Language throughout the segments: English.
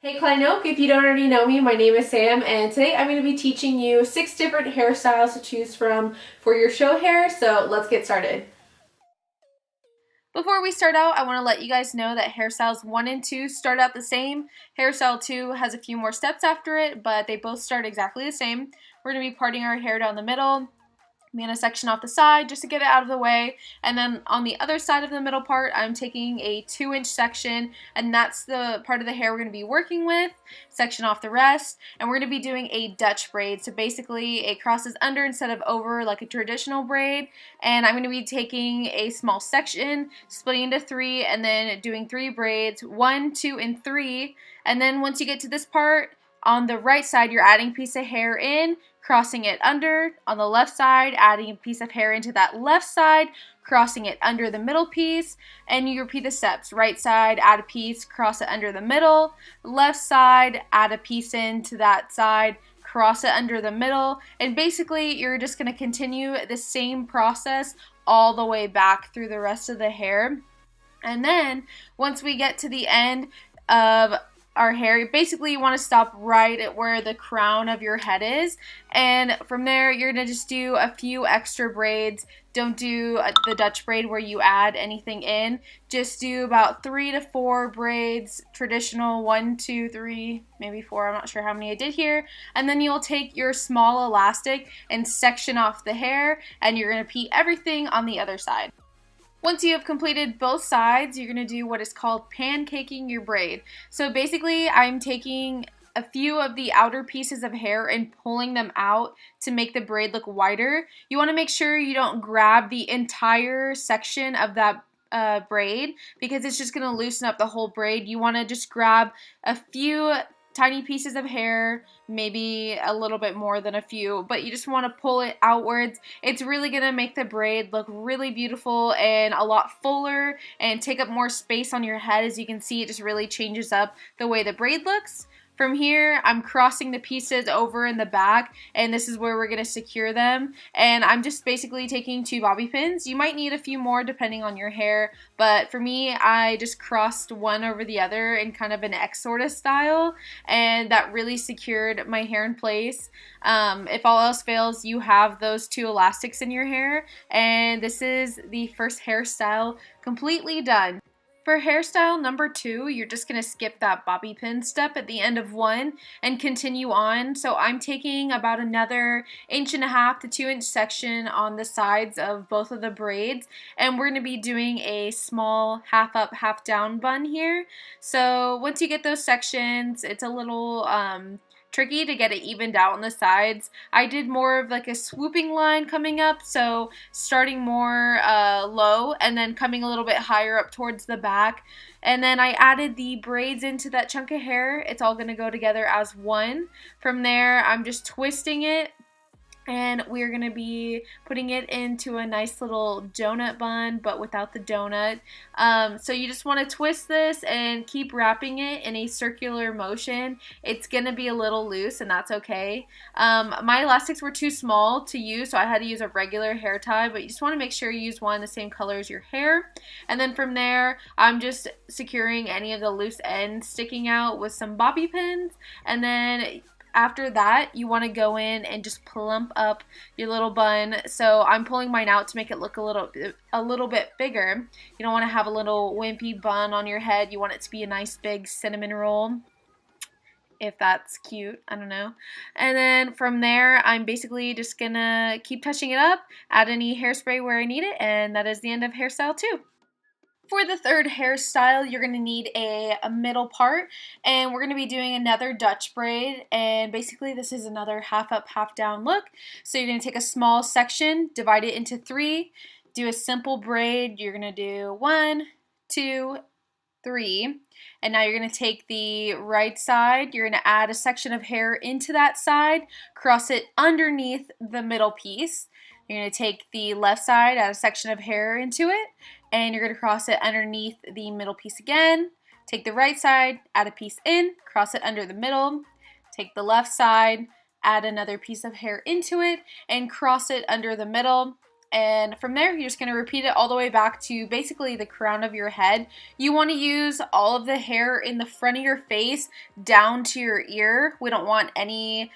Hey Klein, if you don't already know me, my name is Sam, and today I'm going to be teaching you 6 different hairstyles to choose from for your show hair, so let's get started. Before we start out, I want to let you guys know that hairstyles 1 and 2 start out the same. Hairstyle 2 has a few more steps after it, but they both start exactly the same. We're going to be parting our hair down the middle. I'm going to section off the side just to get it out of the way, and then on the other side of the middle part I'm taking a 2-inch section, and that's the part of the hair we're going to be working with. Section off the rest, and we're going to be doing a Dutch braid, so basically it crosses under instead of over like a traditional braid. And I'm going to be taking a small section, splitting into 3, and then doing 3 braids, 1, 2, and 3. And then once you get to this part, on the right side you're adding a piece of hair in, crossing it under. On the left side, adding a piece of hair into that left side, crossing it under the middle piece, and you repeat the steps. Right side, add a piece, cross it under the middle. Left side, add a piece into that side, cross it under the middle, and basically you're just going to continue the same process all the way back through the rest of the hair. And then once we get to the end of our hair, basically you want to stop right at where the crown of your head is, and from there you're going to just do a few extra braids. Don't do the Dutch braid where you add anything in. Just do about 3 to 4 braids, traditional 1, 2, 3, maybe 4, I'm not sure how many I did here. And then you'll take your small elastic and section off the hair, and you're going to repeat everything on the other side. Once you have completed both sides, you're going to do what is called pancaking your braid. So basically, I'm taking a few of the outer pieces of hair and pulling them out to make the braid look wider. You want to make sure you don't grab the entire section of that braid, because it's just going to loosen up the whole braid. You want to just grab a few tiny pieces of hair, maybe a little bit more than a few, but you just want to pull it outwards. It's really going to make the braid look really beautiful and a lot fuller and take up more space on your head. As you can see, it just really changes up the way the braid looks. From here, I'm crossing the pieces over in the back, and this is where we're going to secure them. And I'm just basically taking 2 bobby pins. You might need a few more depending on your hair, but for me, I just crossed one over the other in kind of an X sort of style, and that really secured my hair in place. If all else fails, you have those 2 elastics in your hair, and this is the first hairstyle completely done. For hairstyle number 2, you're just going to skip that bobby pin step at the end of 1 and continue on. So I'm taking about another 1.5 to 2 inch section on the sides of both of the braids, and we're going to be doing a small half up, half down bun here. So once you get those sections, it's a little tricky to get it evened out on the sides. I did more of like a swooping line coming up, so starting more low and then coming a little bit higher up towards the back. And then I added the braids into that chunk of hair. It's all going to go together as one. From there, I'm just twisting it, and we're going to be putting it into a nice little donut bun, but without the donut. So you just want to twist this and keep wrapping it in a circular motion. It's going to be a little loose, and that's okay. My elastics were too small to use, so I had to use a regular hair tie, but you just want to make sure you use one the same color as your hair. And then from there, I'm just securing any of the loose ends sticking out with some bobby pins, and then after that, you want to go in and just plump up your little bun. So I'm pulling mine out to make it look a little bit bigger. You don't want to have a little wimpy bun on your head. You want it to be a nice big cinnamon roll, if that's cute, I don't know. And then from there, I'm basically just gonna keep touching it up, add any hairspray where I need it, and that is the end of hairstyle 2. For the third hairstyle, you're going to need a middle part, and we're going to be doing another Dutch braid, and basically this is another half up, half down look. So you're going to take a small section, divide it into 3, do a simple braid. You're going to do 1, 2, 3, and now you're going to take the right side, you're going to add a section of hair into that side, cross it underneath the middle piece. You're going to take the left side, add a section of hair into it, and you're going to cross it underneath the middle piece again. Take the right side, add a piece in, cross it under the middle. Take the left side, add another piece of hair into it, and cross it under the middle. And from there, you're just going to repeat it all the way back to basically the crown of your head. You want to use all of the hair in the front of your face down to your ear. We don't want any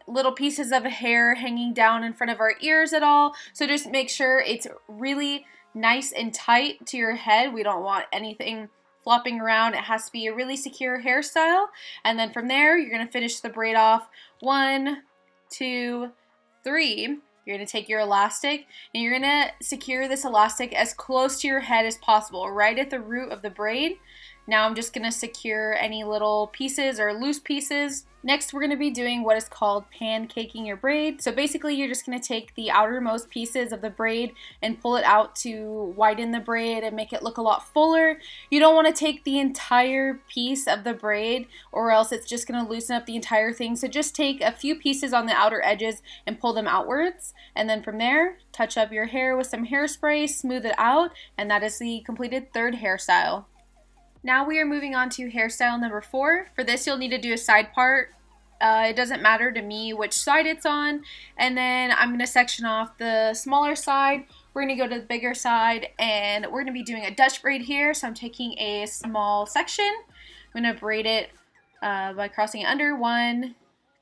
little pieces of hair hanging down in front of our ears at all. So just make sure it's really nice and tight to your head. We don't want anything flopping around. It has to be a really secure hairstyle. And then from there, you're going to finish the braid off 1, 2, 3. You're going to take your elastic and you're going to secure this elastic as close to your head as possible, right at the root of the braid. Now I'm just going to secure any little pieces or loose pieces. Next, we're going to be doing what is called pancaking your braid. So basically, you're just going to take the outermost pieces of the braid and pull it out to widen the braid and make it look a lot fuller. You don't want to take the entire piece of the braid or else it's just going to loosen up the entire thing. So just take a few pieces on the outer edges and pull them outwards. And then from there, touch up your hair with some hairspray, smooth it out, and that is the completed third hairstyle. Now we are moving on to hairstyle number 4. For this, you'll need to do a side part. It doesn't matter to me which side it's on. And then I'm going to section off the smaller side. We're going to go to the bigger side and we're going to be doing a Dutch braid here. So I'm taking a small section. I'm going to braid it by crossing it under 1,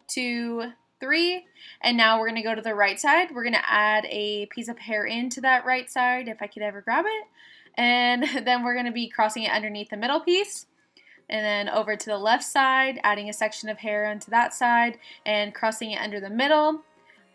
2, 3. And now we're going to go to the right side. We're going to add a piece of hair into that right side if I could ever grab it. And then we're going to be crossing it underneath the middle piece. And then over to the left side, adding a section of hair onto that side and crossing it under the middle.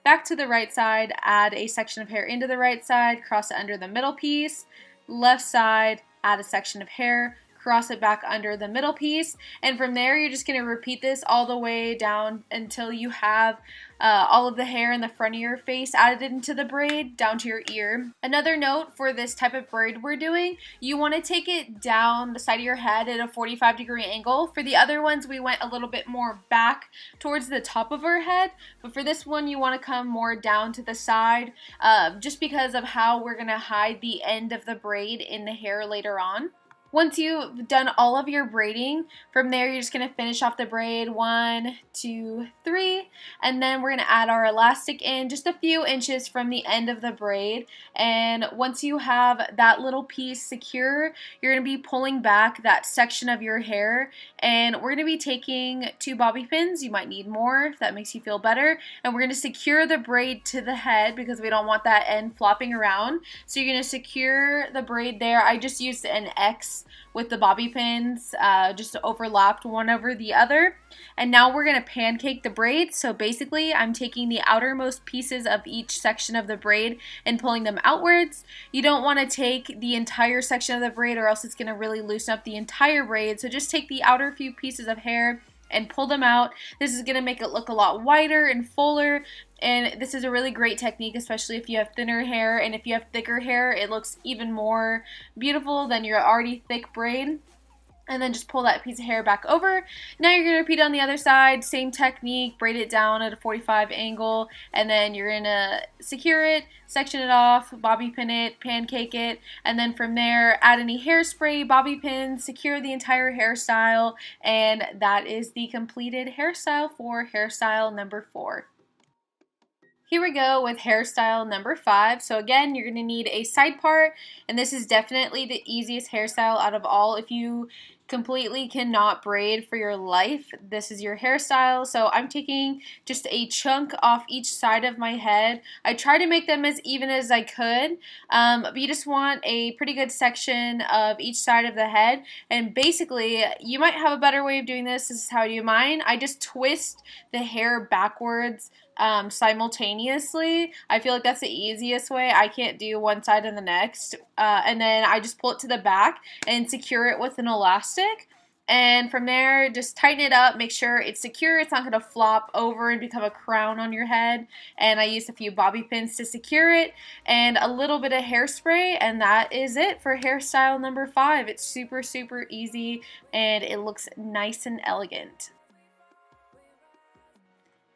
Back to the right side, add a section of hair into the right side, cross it under the middle piece. Left side, add a section of hair, cross it back under the middle piece. And from there, you're just going to repeat this all the way down until you have all of the hair in the front of your face added into the braid down to your ear. Another note for this type of braid we're doing, you want to take it down the side of your head at a 45-degree angle. For the other ones, we went a little bit more back towards the top of our head, but for this one, you want to come more down to the side just because of how we're going to hide the end of the braid in the hair later on. Once you've done all of your braiding, from there you're just going to finish off the braid 1, 2, 3, and then we're going to add our elastic in just a few inches from the end of the braid. And once you have that little piece secure, you're going to be pulling back that section of your hair, and we're going to be taking 2 bobby pins. You might need more if that makes you feel better, and we're going to secure the braid to the head because we don't want that end flopping around. So you're going to secure the braid there. I just used an X with the bobby pins, just overlapped one over the other. And now we're going to pancake the braid. So basically, I'm taking the outermost pieces of each section of the braid and pulling them outwards. You don't want to take the entire section of the braid or else it's going to really loosen up the entire braid. So just take the outer few pieces of hair and pull them out. This is going to make it look a lot wider and fuller. And this is a really great technique, especially if you have thinner hair. And if you have thicker hair, it looks even more beautiful than your already thick braid. And then just pull that piece of hair back over. Now you're going to repeat on the other side, same technique, braid it down at a 45 angle, and then you're going to secure it, section it off, bobby pin it, pancake it, and then from there add any hairspray, bobby pins, secure the entire hairstyle, and that is the completed hairstyle for hairstyle number 4. Here we go with hairstyle number 5. So again, you're going to need a side part, and this is definitely the easiest hairstyle out of all. If you completely cannot braid for your life, this is your hairstyle. So I'm taking just a chunk off each side of my head. I try to make them as even as I could, but you just want a pretty good section of each side of the head. And basically, you might have a better way of doing this. This is how I do mine. I just twist the hair backwards simultaneously. I feel like that's the easiest way. I can't do one side and the next. And then I just pull it to the back and secure it with an elastic. And from there, just tighten it up, make sure it's secure. It's not going to flop over and become a crown on your head. And I used a few bobby pins to secure it and a little bit of hairspray. And that is it for hairstyle number 5. It's super, super easy and it looks nice and elegant.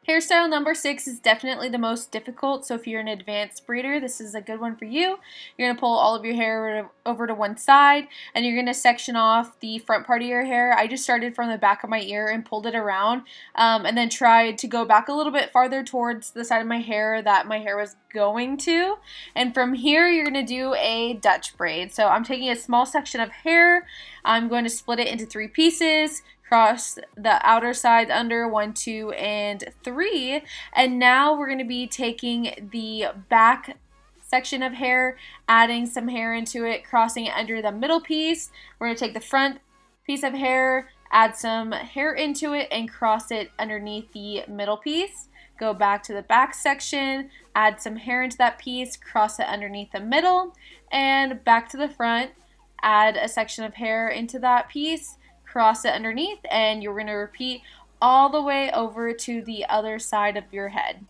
Hairstyle number 6 is definitely the most difficult, so if you're an advanced braider, this is a good one for you. You're going to pull all of your hair over to one side, and you're going to section off the front part of your hair. I just started from the back of my ear and pulled it around, and then tried to go back a little bit farther towards the side of my hair that my hair was going to. And from here, you're going to do a Dutch braid. So I'm taking a small section of hair. I'm going to split it into 3 pieces, cross the outer sides under 1, 2, and 3, and now we're going to be taking the back section of hair, adding some hair into it, crossing it under the middle piece. We're going to take the front piece of hair, add some hair into it, and cross it underneath the middle piece. Go back to the back section, add some hair into that piece, cross it underneath the middle, and back to the front, add a section of hair into that piece, cross it underneath, and you're going to repeat all the way over to the other side of your head.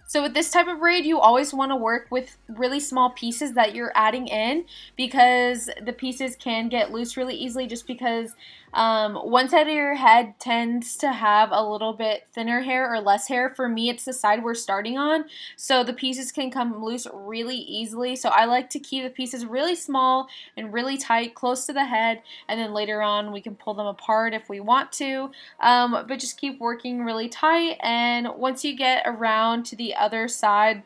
So with this type of braid, you always want to work with really small pieces that you're adding in, because the pieces can get loose really easily, just because one side of your head tends to have a little bit thinner hair or less hair. For me, it's the side we're starting on, so the pieces can come loose really easily. So I like to keep the pieces really small and really tight, close to the head, and then later on we can pull them apart if we want to, but just keep working really tight. And once you get around to the other side,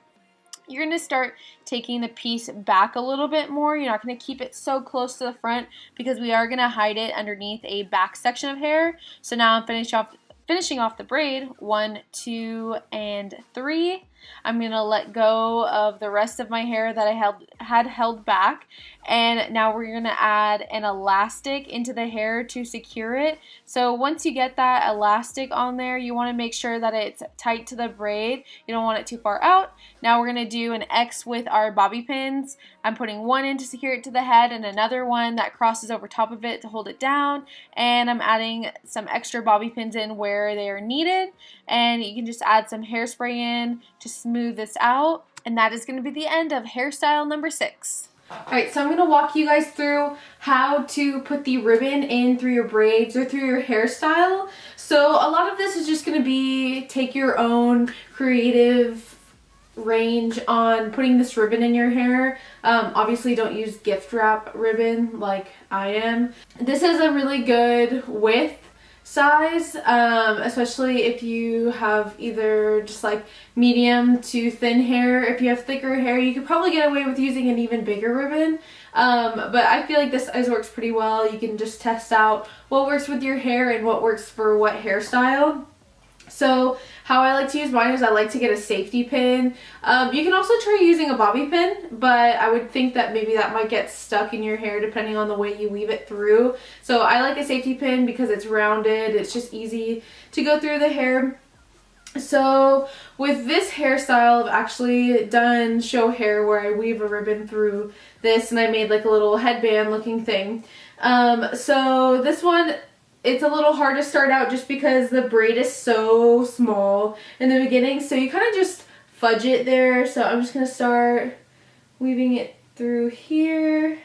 you're going to start taking the piece back a little bit more. You're not going to keep it so close to the front, because we are going to hide it underneath a back section of hair. So now I'm finishing off the braid. 1, 2, and 3. I'm going to let go of the rest of my hair that I had held back, and now we're going to add an elastic into the hair to secure it. So once you get that elastic on there, you want to make sure that it's tight to the braid. You don't want it too far out. Now we're going to do an X with our bobby pins. I'm putting one in to secure it to the head and another one that crosses over top of it to hold it down, and I'm adding some extra bobby pins in where they are needed, and you can just add some hairspray in to smooth this out. And that is going to be the end of hairstyle number 6. Alright, so I'm going to walk you guys through how to put the ribbon in through your braids or through your hairstyle. So a lot of this is just going to be take your own creative range on putting this ribbon in your hair. Obviously don't use gift wrap ribbon like I am. This is a really good width size, especially if you have either just like medium to thin hair. If you have thicker hair, you could probably get away with using an even bigger ribbon, but I feel like this size works pretty well. You can just test out what works with your hair and what works for what hairstyle. So how I like to use mine is I like to get a safety pin. You can also try using a bobby pin, but I would think that maybe that might get stuck in your hair depending on the way you weave it through. So I like a safety pin because it's rounded. It's just easy to go through the hair. So with this hairstyle, I've actually done show hair where I weave a ribbon through this, and I made like a little headband looking thing. So this one, it's a little hard to start out just because the braid is so small in the beginning, so you kind of just fudge it there. So I'm just going to start weaving it through here.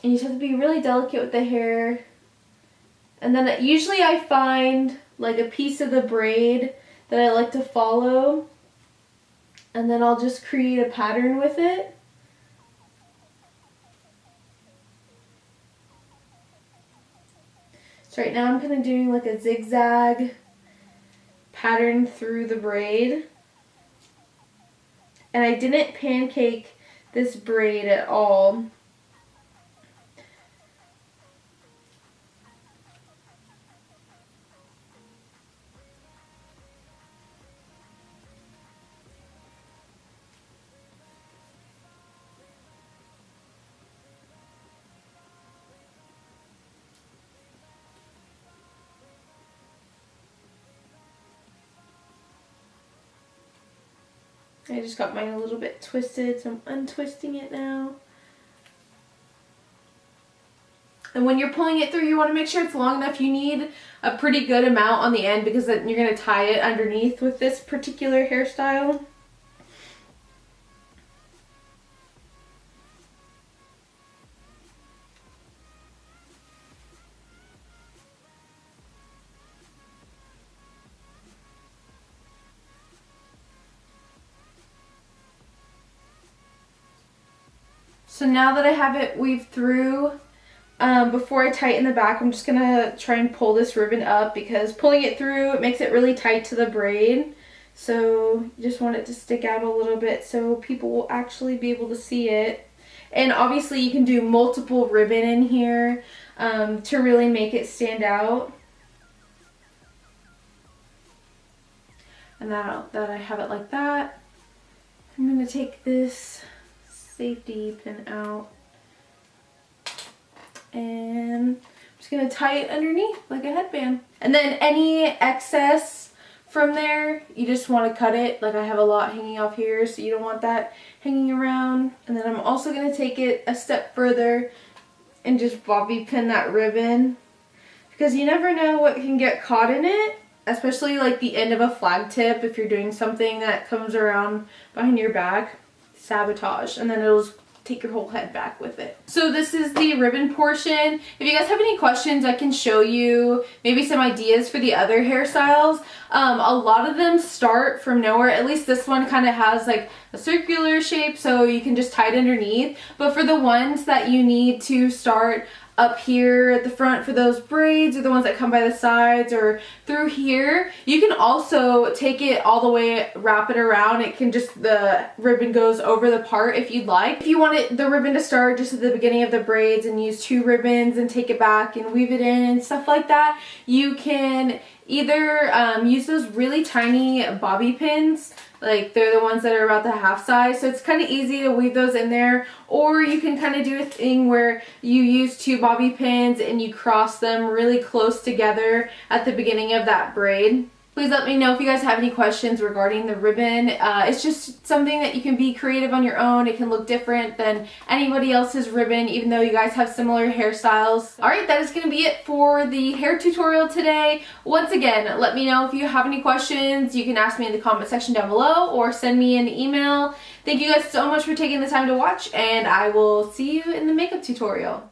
And you just have to be really delicate with the hair. And then usually I find like a piece of the braid that I like to follow, and then I'll just create a pattern with it. So right now I'm kind of doing like a zigzag pattern through the braid. And I didn't pancake this braid at all. I just got mine a little bit twisted, so I'm untwisting it now. And when you're pulling it through, you want to make sure it's long enough. You need a pretty good amount on the end, because then you're going to tie it underneath with this particular hairstyle. So now that I have it weaved through, before I tighten the back, I'm just gonna try and pull this ribbon up because pulling it through, it makes it really tight to the braid. So you just want it to stick out a little bit so people will actually be able to see it. And obviously you can do multiple ribbon in here to really make it stand out. And now that I have it like that, I'm going to take this safety pin out and I'm just going to tie it underneath like a headband. And then any excess from there, you just want to cut it. Like I have a lot hanging off here, so you don't want that hanging around. And then I'm also going to take it a step further and just bobby pin that ribbon because you never know what can get caught in it. Especially like the end of a flag tip, if you're doing something that comes around behind your back, sabotage, and then it'll take your whole head back with it. So this is the ribbon portion. If you guys have any questions, I can show you maybe some ideas for the other hairstyles. A lot of them start from nowhere. At least this one kind of has like a circular shape, so you can just tie it underneath. But for the ones that you need to start up here at the front for those braids, or the ones that come by the sides or through here, you can also take it all the way, wrap it around. It can just, the ribbon goes over the part if you'd like. If you want the ribbon to start just at the beginning of the braids and use 2 ribbons and take it back and weave it in and stuff like that, you can either use those really tiny bobby pins. Like they're the ones that are about the half size, so it's kind of easy to weave those in there. Or you can kind of do a thing where you use 2 bobby pins and you cross them really close together at the beginning of that braid. Please let me know if you guys have any questions regarding the ribbon. It's just something that you can be creative on your own. It can look different than anybody else's ribbon, even though you guys have similar hairstyles. Alright, that is going to be it for the hair tutorial today. Once again, let me know if you have any questions. You can ask me in the comment section down below or send me an email. Thank you guys so much for taking the time to watch, and I will see you in the makeup tutorial.